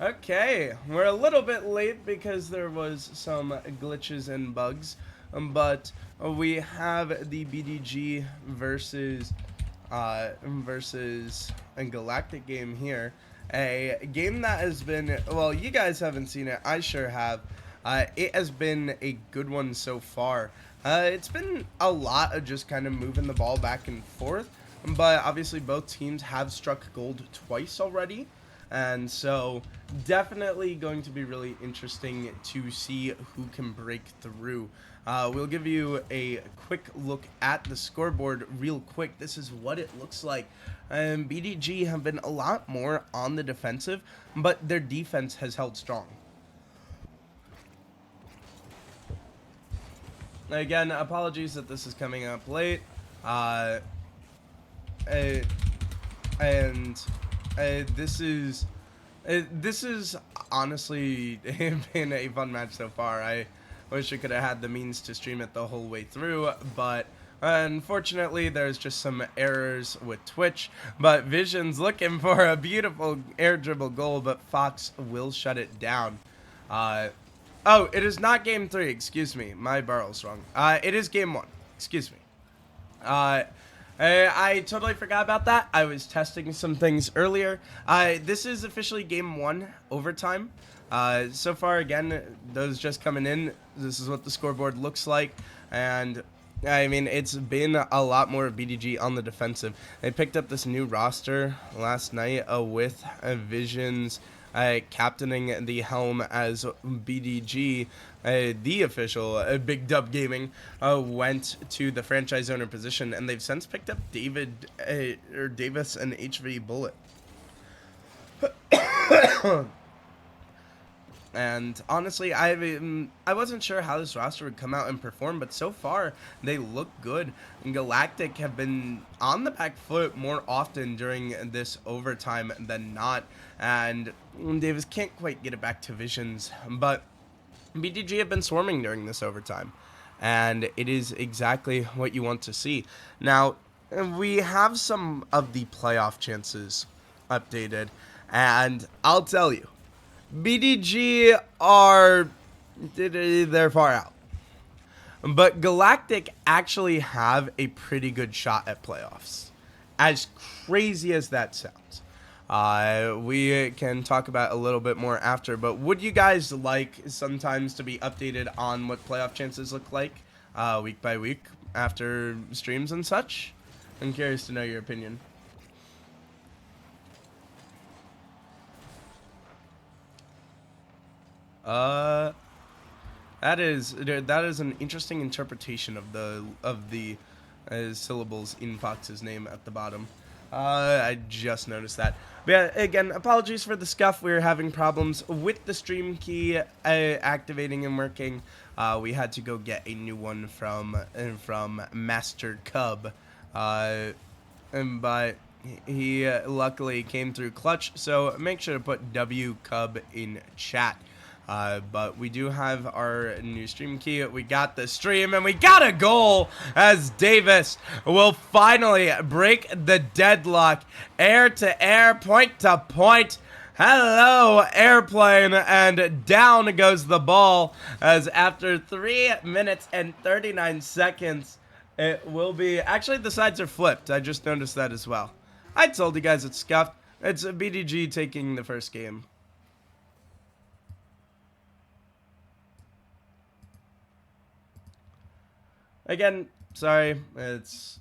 Okay, we're a little bit late because there was some glitches and bugs, but we have the BDG versus a Galactic game here. A game that has been, well, you guys haven't seen it. I sure have. It has been a good one so far. It's been a lot of just kind of moving the ball back and forth, but obviously both teams have struck gold twice already. And so, definitely going to be really interesting to see who can break through. We'll give you a quick look at the scoreboard real quick. This is what it looks like. BDG have been a lot more on the defensive, but their defense has held strong. Again, apologies that this is coming up late. Uh, uh, and this is honestly been a fun match so far. I wish I could have had the means to stream it the whole way through, but unfortunately there's just some errors with Twitch. But Vision's looking for a beautiful air dribble goal, but Fox will shut it down. Uh, oh, it is not game 3, excuse me. My barrel's wrong. It is game 1, excuse me. Uh, I totally forgot about that. I was testing some things earlier. This is officially game 1, overtime. So far, again, those just coming in. This is what the scoreboard looks like. And, I mean, it's been a lot more BDG on the defensive. They picked up this new roster last night with Visions captaining the helm as BDG, the official Big Dub Gaming, went to the franchise owner position, and they've since picked up Davis and HV Bullet. And honestly, I wasn't sure how this roster would come out and perform, but so far they look good. And Galactic have been on the back foot more often during this overtime than not, and Davis can't quite get it back to Visions, but BDG have been swarming during this overtime, and it is exactly what you want to see. Now, we have some of the playoff chances updated, and I'll tell you, BDG they're far out. But Galactic actually have a pretty good shot at playoffs. As crazy as that sounds. We can talk about a little bit more after, but would you guys like sometimes to be updated on what playoff chances look like week by week after streams and such? I'm curious to know your opinion. Uh, that is an interesting interpretation of the syllables in Fox's name at the bottom. I just noticed that. But yeah, again, apologies for the scuff. We were having problems with the stream key activating and working. We had to go get a new one from Master Cub, but he luckily came through clutch. So make sure to put W Cub in chat. But we do have our new stream key. We got the stream, and we got a goal as Davis will finally break the deadlock. Air to air, point to point. Hello, airplane, and down goes the ball as after 3 minutes and 39 seconds, it will be... Actually, the sides are flipped. I just noticed that as well. I told you guys it's scuffed. It's a BDG taking the first game. Again, sorry, it's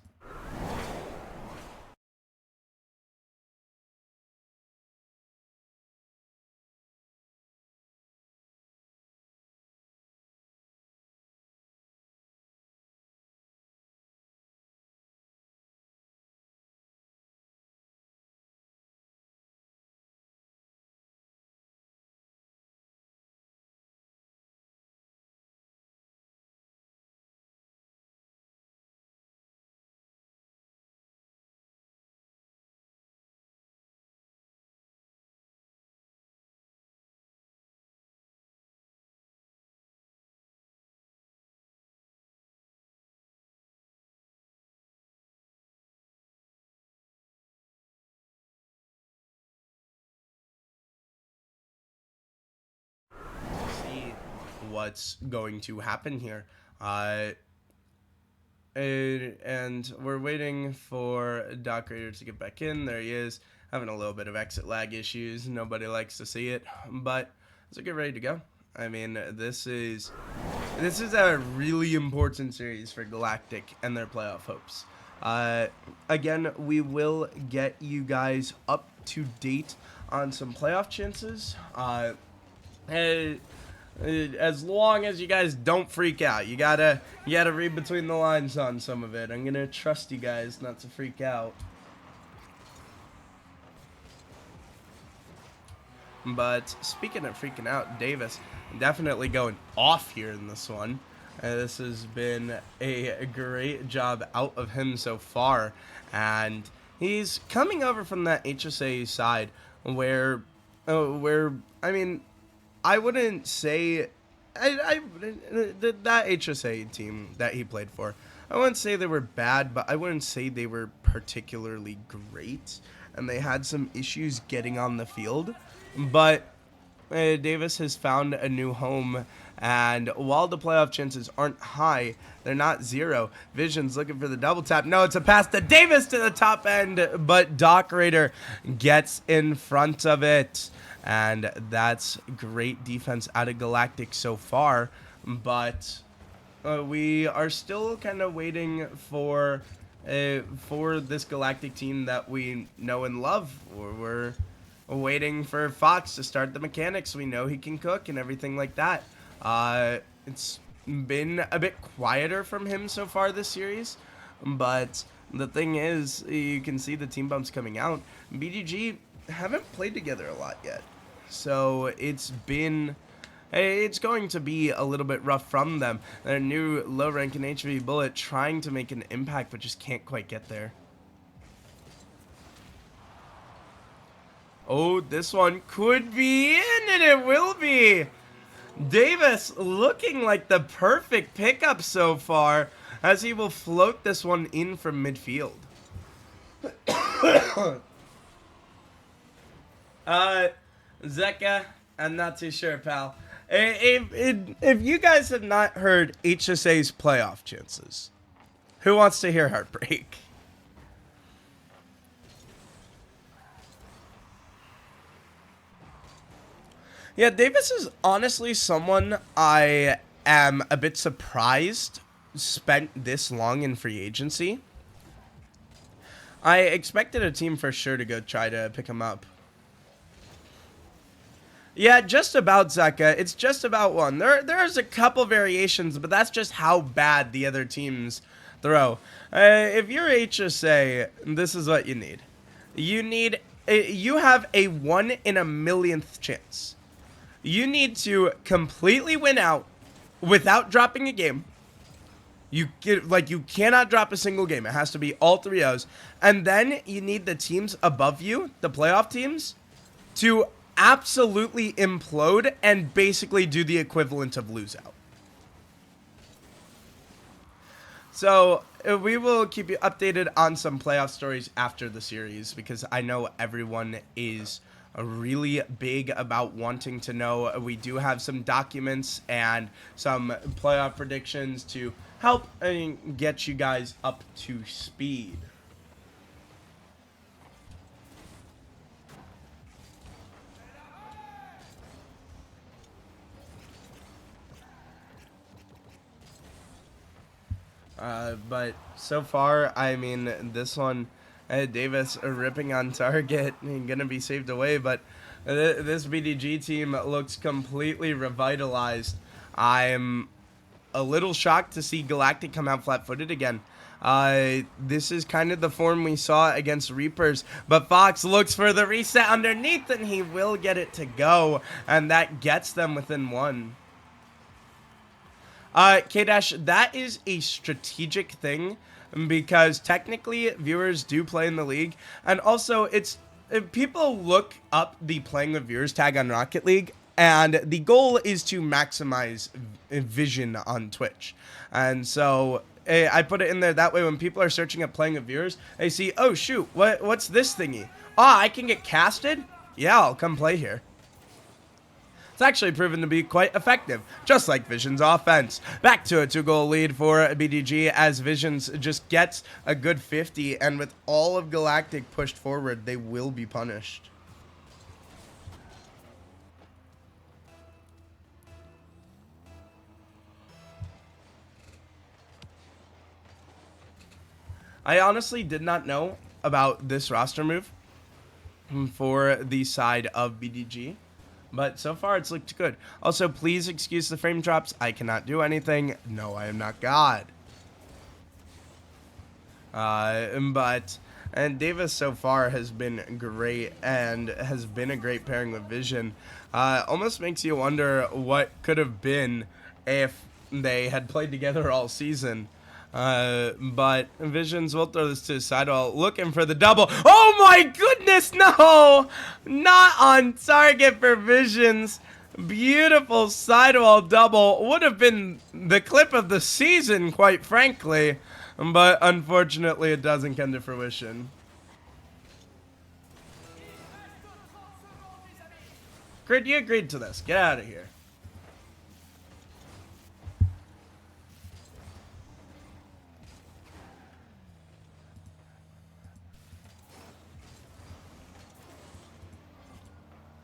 what's going to happen here. And we're waiting for Doc Raider to get back in. There he is, having a little bit of exit lag issues. Nobody likes to see it, but let's get ready to go. I mean, this is a really important series for Galactic and their playoff hopes. Again, we will get you guys up to date on some playoff chances. As long as you guys don't freak out. You gotta read between the lines on some of it. I'm gonna trust you guys not to freak out. But speaking of freaking out, Davis definitely going off here in this one. This has been a great job out of him so far, and he's coming over from that HSA side where I mean, I wouldn't say that HSA team that he played for, I wouldn't say they were bad, but I wouldn't say they were particularly great, and they had some issues getting on the field. But Davis has found a new home, and while the playoff chances aren't high, they're not zero. Vision's looking for the double tap. No, it's a pass to Davis to the top end, but Doc Raider gets in front of it. And that's great defense out of Galactic so far, but we are still kind of waiting for this Galactic team that we know and love. We're waiting for Fox to start the mechanics. We know he can cook and everything like that. It's been a bit quieter from him so far this series, but the thing is, you can see the team bumps coming out. BDG haven't played together a lot yet, so it's going to be a little bit rough from them. Their new low rank in HV Bullet trying to make an impact, but just can't quite get there. Oh, this one could be in, and it will be. Davis looking like the perfect pickup so far, as he will float this one in from midfield. Zeka, I'm not too sure, pal. If you guys have not heard HSA's playoff chances, who wants to hear Heartbreak? Yeah, Davis is honestly someone I am a bit surprised spent this long in free agency. I expected a team for sure to go try to pick him up. Yeah, just about, Zeka. It's just about one. There's a couple variations, but that's just how bad the other teams throw. If you're HSA, this is what you need. You have a 1 in a millionth chance. You need to completely win out without dropping a game. You cannot drop a single game. It has to be all 3 O's. And then you need the teams above you, the playoff teams, to absolutely implode and basically do the equivalent of lose out. So we will keep you updated on some playoff stories after the series, because I know everyone is really big about wanting to know. We do have some documents and some playoff predictions to help get you guys up to speed. But so far, I mean, this one, Davis ripping on target and gonna be saved away, but this BDG team looks completely revitalized. I'm a little shocked to see Galactic come out flat-footed again. This is kind of the form we saw against Reapers, but Fox looks for the reset underneath, and he will get it to go, and that gets them within 1. K-Dash, that is a strategic thing, because technically viewers do play in the league, and also if people look up the playing with viewers tag on Rocket League, and the goal is to maximize vision on Twitch. And so I put it in there that way when people are searching up playing with viewers, they see, oh shoot, what's this thingy? Ah, I can get casted? Yeah, I'll come play here. It's actually proven to be quite effective, just like Vision's offense. Back to a 2-goal lead for BDG as Visions just gets a good 50, and with all of Galactic pushed forward, they will be punished. I honestly did not know about this roster move for the side of BDG, but so far it's looked good. Also, please excuse the frame drops. I cannot do anything. No, I am not God. And Davis so far has been great and has been a great pairing with Vision. Almost makes you wonder what could have been if they had played together all season. But Visions will throw this to the sidewall, looking for the double. Oh my goodness, no! Not on target for Visions. Beautiful sidewall double. Would have been the clip of the season, quite frankly. But unfortunately, it doesn't come to fruition. Crit, you agreed to this. Get out of here.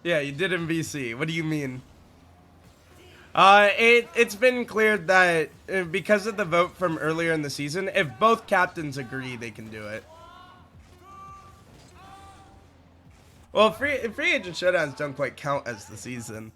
Yeah, you did in VC. What do you mean? It's been cleared that because of the vote from earlier in the season, if both captains agree, they can do it. Well, free agent showdowns don't quite count as the season.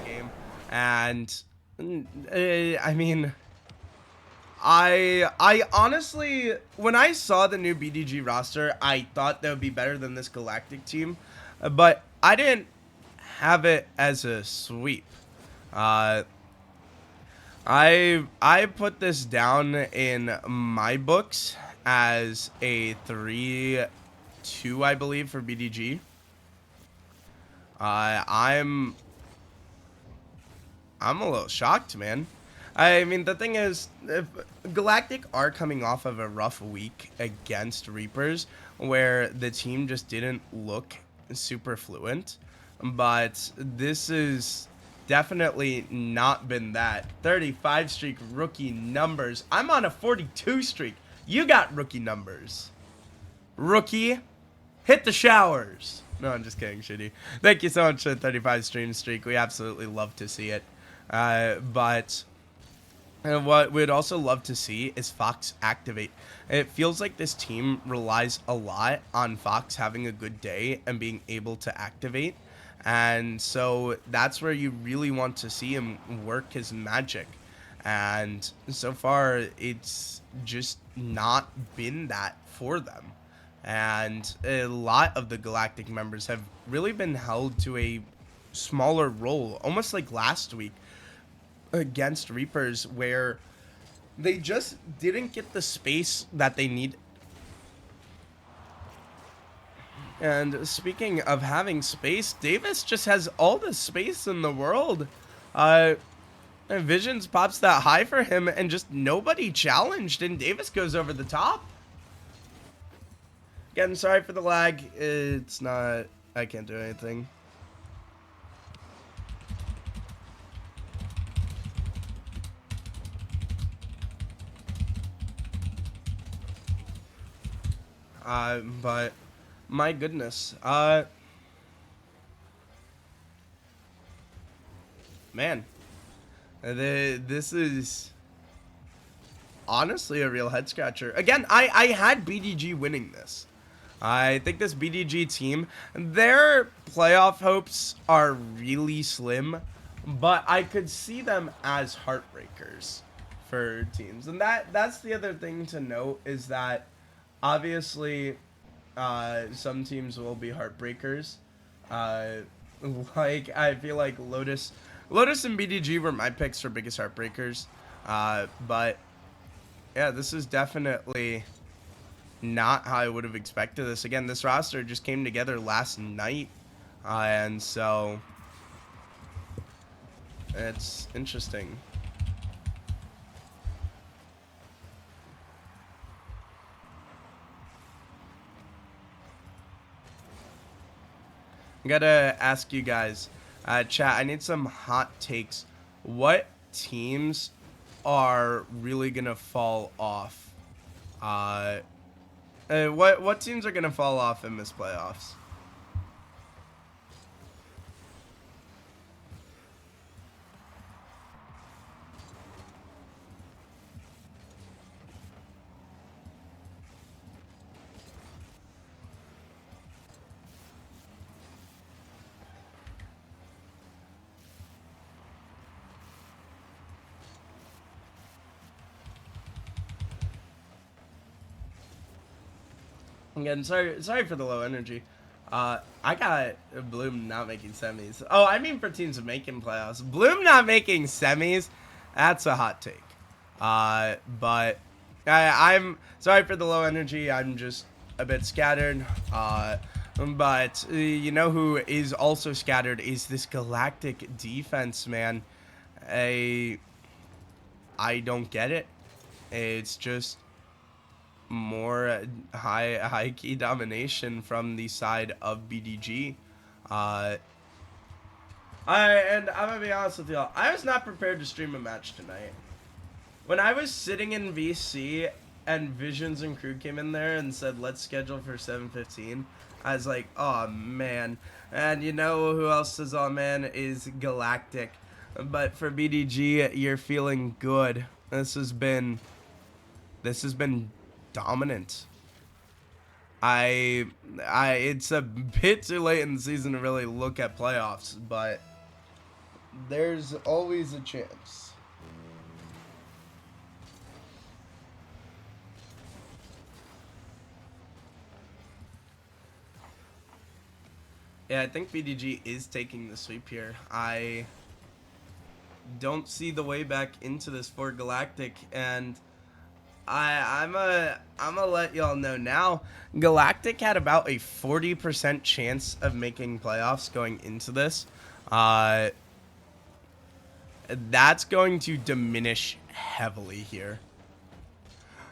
Game, and I mean, I honestly, when I saw the new BDG roster, I thought that would be better than this Galactic team, but I didn't have it as a sweep. Uh, I put this down in my books as a 3-2, I believe, for BDG. I'm a little shocked, man. I mean, the thing is, if Galactic are coming off of a rough week against Reapers, where the team just didn't look super fluent, but this is definitely not been that. 35 streak rookie numbers. I'm on a 42 streak. You got rookie numbers. Rookie, hit the showers. No, I'm just kidding, Shitty. Thank you so much for the 35 stream streak. We absolutely love to see it. But And what we'd also love to see is Fox activate. It feels like this team relies a lot on Fox having a good day and being able to activate. And so that's where you really want to see him work his magic. And so far, it's just not been that for them. And a lot of the Galactic members have really been held to a smaller role, almost like last week against Reapers, where they just didn't get the space that they need. And speaking of having space, Davis just has all the space in the world. Uh, Visions pops that high for him, and just nobody challenged, and Davis goes over the top. Again, sorry for the lag. It's not... I can't do anything. But my goodness, man, this is honestly a real head scratcher. Again, I had BDG winning this. I think this BDG team, their playoff hopes are really slim, but I could see them as heartbreakers for teams. And that's the other thing to note, is that obviously some teams will be heartbreakers. Uh, like, I feel like Lotus and BDG were my picks for biggest heartbreakers. But yeah, this is definitely not how I would have expected this. Again, this roster just came together last night, and so it's interesting. I gotta ask you guys, chat, I need some hot takes. What teams are really gonna fall off? What teams are gonna fall off in this playoffs? Again, sorry for the low energy. I got Bloom not making semis. Oh, I mean for teams making playoffs. Bloom not making semis, that's a hot take. But I'm sorry for the low energy. I'm just a bit scattered. But you know who is also scattered is this Galactic defense, man. I don't get it. It's just more high key domination from the side of BDG. I'm gonna be honest with y'all. I was not prepared to stream a match tonight. When I was sitting in VC and Visions and crew came in there and said let's schedule for 7:15, I was like, oh man. And you know who else is on, man, is Galactic. But for BDG, you're feeling good. This has been dominant. It's a bit too late in the season to really look at playoffs, but there's always a chance. Yeah, I think BDG is taking the sweep here. I don't see the way back into this for Galactic, and I'm gonna let y'all know now. Galactic had about a 40% chance of making playoffs going into this. That's going to diminish heavily here.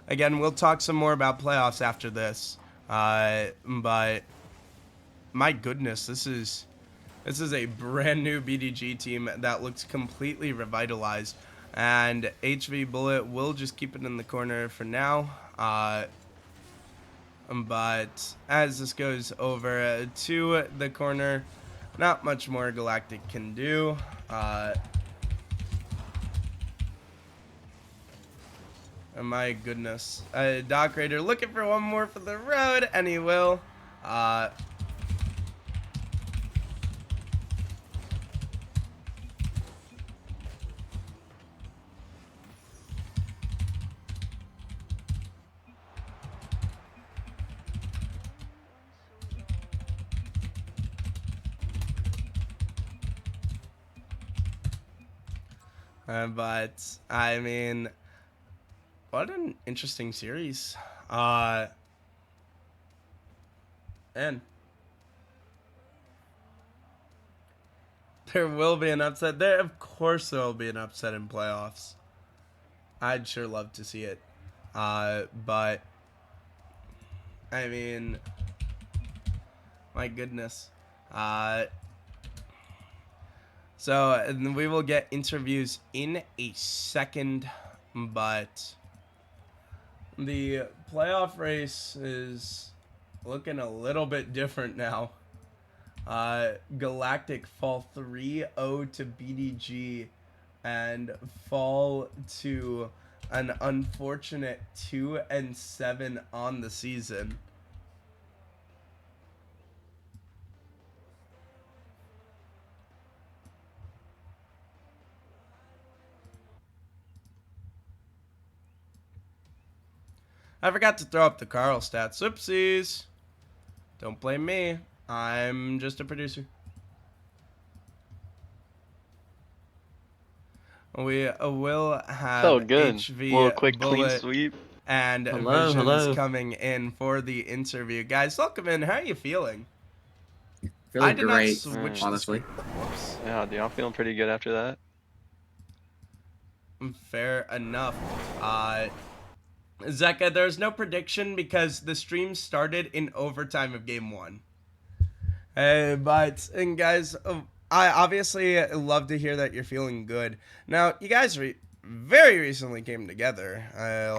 Again, we'll talk some more about playoffs after this. But my goodness, this is a brand new BDG team that looks completely revitalized. And HV Bullet will just keep it in the corner for now. But as this goes over to the corner, not much more Galactic can do. Oh, my goodness. Doc Raider looking for one more for the road, and he will. Uh, but, I mean, what an interesting series. And there will be an upset. Of course, there will be an upset in playoffs. I'd sure love to see it. But I mean, my goodness. Uh, so we will get interviews in a second, but the playoff race is looking a little bit different now. Galactic fall 3-0 to BDG and fall to an unfortunate 2-7 on the season. I forgot to throw up the Carl stats. Oopsies. Don't blame me. I'm just a producer. We will have Felt good. Little HV quick clean Bullet sweep. and Hello, Visions hello. coming in for the interview. Guys, welcome in. How are you feeling? I Feeling did not great, switch the screen. honestly. Whoops. Yeah, dude, I'm feeling pretty good after that. Fair enough. Zeka, there's no prediction because the stream started in overtime of game one. And guys, I obviously love to hear that you're feeling good. Now, you guys very recently came together,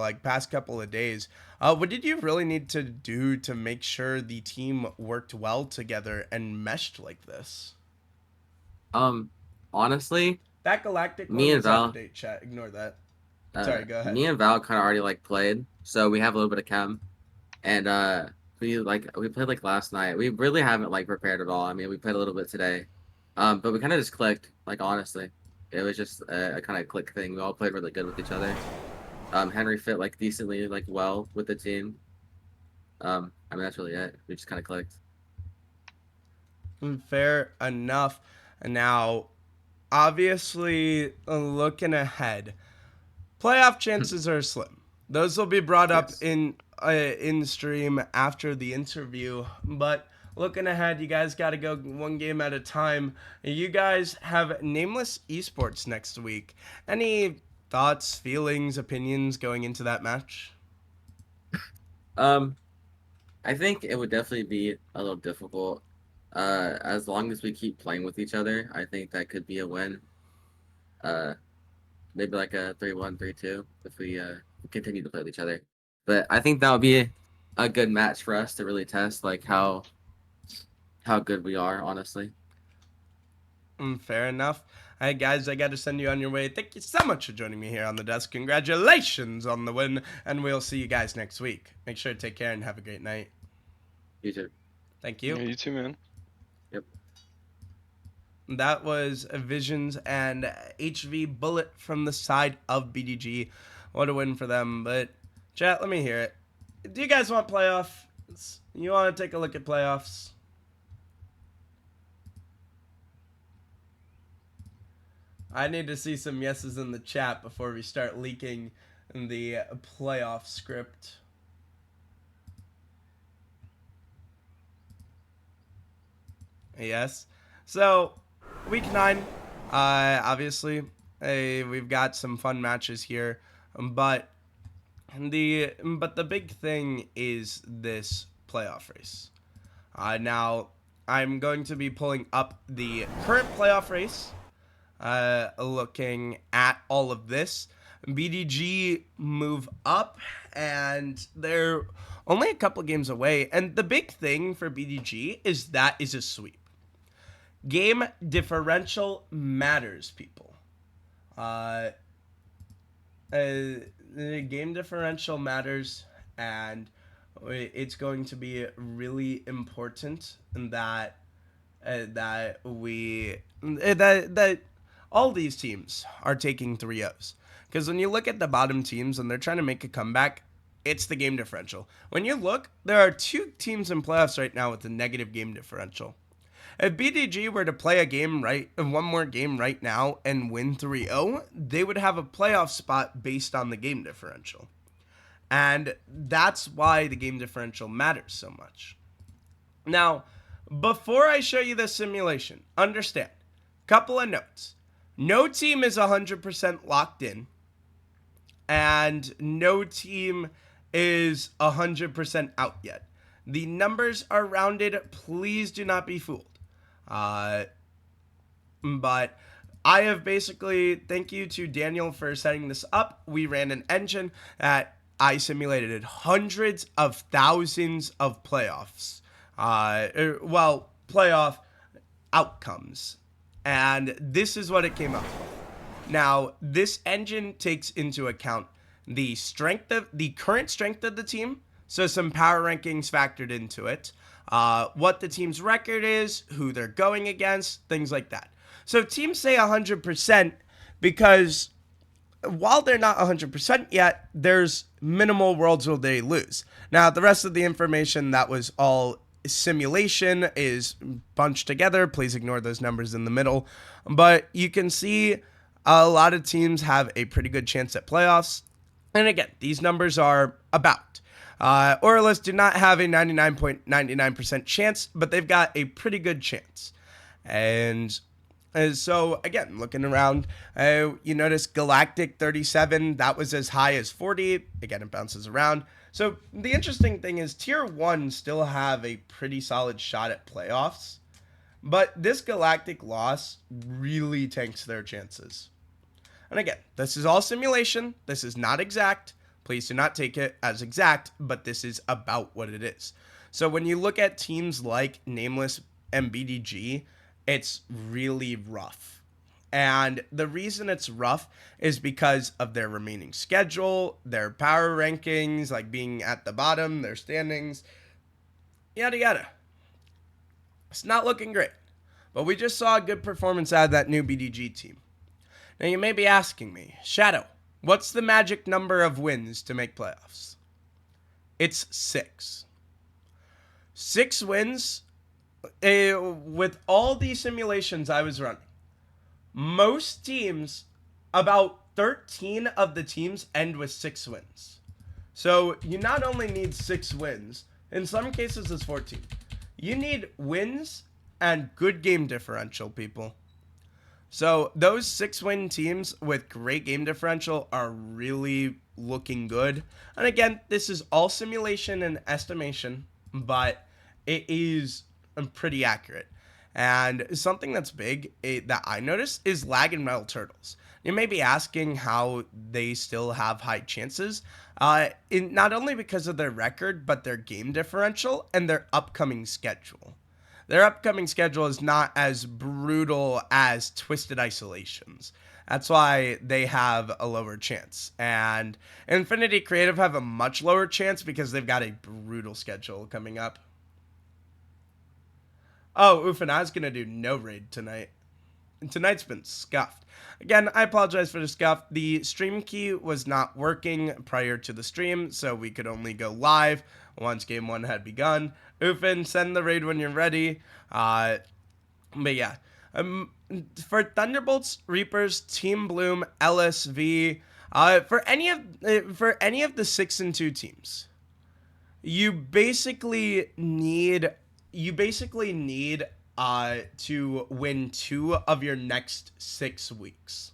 like past couple of days. What did you really need to do to make sure the team worked well together and meshed like this? Honestly, That Galactic me one and was out of Val, date, chat. Ignore that. Sorry, go ahead. me and Val kind of already like played, so we have a little bit of chem, and we played like last night. We really haven't like prepared at all. I mean, we played a little bit today, but we kind of just clicked. Like honestly, it was just a kind of click thing. We all played really good with each other. Henry fit like decently like well with the team. I mean that's really it. We just kind of clicked. Fair enough. Now, obviously, looking ahead, playoff chances are slim. Those will be brought up Yes. in stream after the interview. But looking ahead, you guys got to go one game at a time. You guys have Nameless Esports next week. Any thoughts, feelings, opinions going into that match? Um, I think it would definitely be a little difficult. As long as we keep playing with each other, I think that could be a win. Uh, Maybe like a 3-1, 3-2 if we continue to play with each other. But I think that would be a good match for us to really test like how good we are, honestly. Fair enough. All right, guys, I got to send you on your way. Thank you so much for joining me here on the desk. Congratulations on the win, and we'll see you guys next week. Make sure to take care and have a great night. You too. Thank Yeah, you. you too, man. Yep. That was Visions and HV Bullet from the side of BDG. What a win for them. But, chat, let me hear it. Do you guys want playoffs? You want to take a look at playoffs? I need to see some yeses in the chat before we start leaking the playoff script. Yes. So, week 9, obviously, we've got some fun matches here, but the big thing is this playoff race. Now, I'm going to be pulling up the current playoff race, looking at all of this. BDG move up, and they're only a couple games away. And the big thing for BDG is that is a sweep. Game differential matters, people. the game differential matters, and it's going to be really important that that all these teams are taking 3-0s. Because when you look at the bottom teams and they're trying to make a comeback, it's the game differential. When you look, there are 2 teams in playoffs right now with a negative game differential. If BDG were to play one more game right now and win 3-0, they would have a playoff spot based on the game differential. And that's why the game differential matters so much. Now, before I show you the simulation, understand, couple of notes. No team is 100% locked in, and no team is 100% out yet. The numbers are rounded. Please do not be fooled. But I have basically, thank you to Daniel for setting this up. We ran an engine that I simulated hundreds of thousands of playoffs. Playoff outcomes. And this is what it came up with. Now, this engine takes into account the current strength of the team, so some power rankings factored into it, what the team's record is, who they're going against, things like that. So teams say 100% because while they're not 100% yet, there's minimal worlds where they lose. Now, the rest of the information that was all simulation is bunched together. Please ignore those numbers in the middle. But you can see a lot of teams have a pretty good chance at playoffs. And again, these numbers are about. Orioles do not have a 99.99% chance, but they've got a pretty good chance. And so, again, looking around, you notice Galactic 37, that was as high as 40. Again, it bounces around. So the interesting thing is Tier 1 still have a pretty solid shot at playoffs, but this Galactic loss really tanks their chances. And again, this is all simulation. This is not exact. Please do not take it as exact, but this is about what it is. So when you look at teams like Nameless and BDG, it's really rough. And the reason it's rough is because of their remaining schedule, their power rankings, like being at the bottom, their standings, yada yada. It's not looking great. But we just saw a good performance out of that new BDG team. Now you may be asking me, Shadow, what's the magic number of wins to make playoffs? It's 6. 6 wins with all these simulations I was running. Most teams, about 13 of the teams end with 6 wins. So you not only need 6 wins, in some cases it's 14. You need wins and good game differential, people. So those 6-win teams with great game differential are really looking good. And again, this is all simulation and estimation, but it is pretty accurate. And something that's big that I noticed is lag in Metal Turtles. You may be asking how they still have high chances, not only because of their record, but their game differential and their upcoming schedule. Their upcoming schedule is not as brutal as Twisted Isolations. That's why they have a lower chance. And Infinity Creative have a much lower chance because they've got a brutal schedule coming up. Oh, oof, and I was going to do no raid tonight. And tonight's been scuffed. Again, I apologize for the scuff. The stream key was not working prior to the stream, so we could only go live once Game 1 had begun. Oofin, send the raid when you're ready. But yeah. For Thunderbolts, Reapers, Team Bloom, LSV, for any of the 6 and 2 teams, you basically need to win 2 of your next 6 weeks.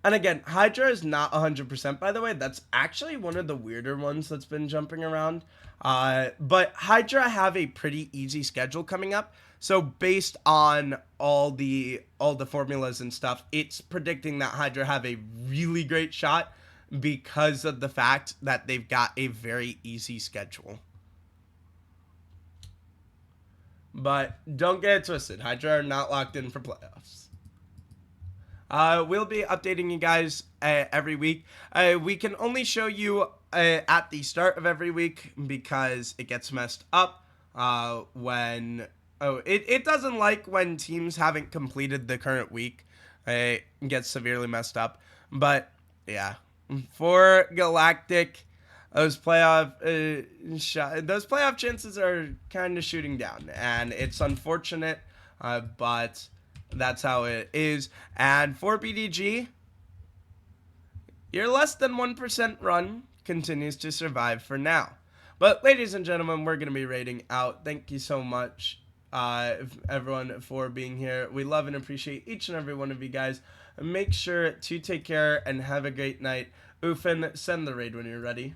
And again, Hydra is not 100%, by the way. That's actually one of the weirder ones that's been jumping around. But Hydra have a pretty easy schedule coming up. So based on all the formulas and stuff, it's predicting that Hydra have a really great shot because of the fact that they've got a very easy schedule. But don't get it twisted. Hydra are not locked in for playoffs. We'll be updating you guys every week. We can only show you at the start of every week because it gets messed up when... Oh, it doesn't like when teams haven't completed the current week. It gets severely messed up. But, yeah. For Galactic, those playoff chances are kind of shooting down. And it's unfortunate, but that's how it is. And for BDG, your less than 1% run continues to survive for now. But ladies and gentlemen, we're going to be rating out. Thank you so much, everyone, for being here. We love and appreciate each and every one of you guys. Make sure to take care and have a great night. Ufin, send the raid when you're ready.